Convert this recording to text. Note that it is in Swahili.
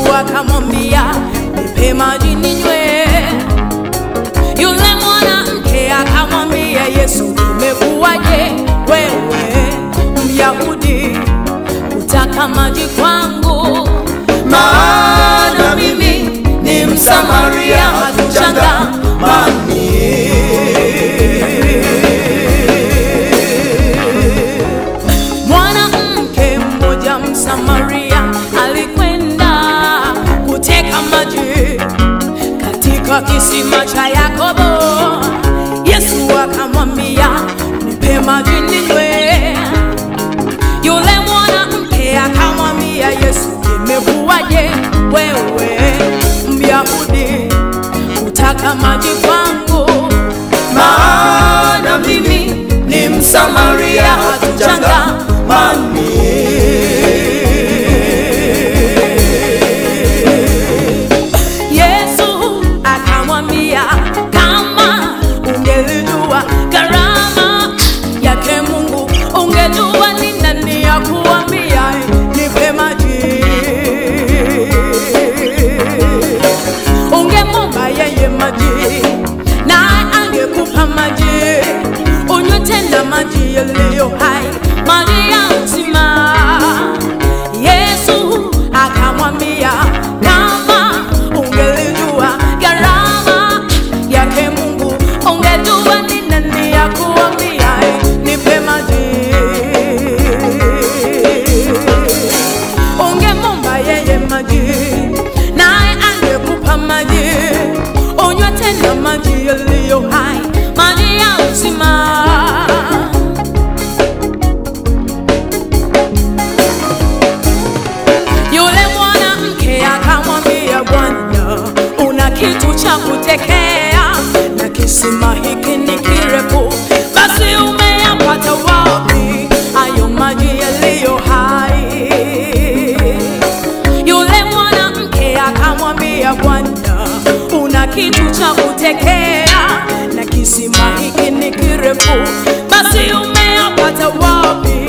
Yesu akamwambia, nipe maji ninywe. Yule mwanamke akamwambia Yesu, umekuwaje wewe Myahudi kutaka maji kwangu? Maana mimi ni Msamaria, hatuchangamani. Mwanamke mmoja Msamaria alikwenda kuteka maji katika kisima cha Yakobo. Yesu akamwambia, nipe maji ninywe. Yule mwanamke akamwambia Yesu, imekuwaje wewe Myahudi kutaka maji kwangu? Maana mimi ni Msamaria, hatuchangamani. Yesu akamwambia, kama ungelijua gharama yake Mungu, ungejua ni nani ya kuambia nipe maji. Ungemwomba yeye maji na angekupa maji, unywe tena maji yaliyo hai, maji ya uzima. Yesu akamwambia, kama ungelijua gharama yake Mungu, ungejua ni nani ya kuambia nipe maji. Ungemwomba yeye maji naye angekupa maji, unywe tena maji yaliyo hai, maji ya uzima. Yule mwanamke akamwambia, Bwana, una kitu cha kutekea na kisima hiki ni kirefu, basi umeyapata wapi hayo maji yaliyo hai? Yule mwanamke akamwambia, Bwana, una kitu cha kutekea na kisima hiki ni kirefu, basi umeyapata wapi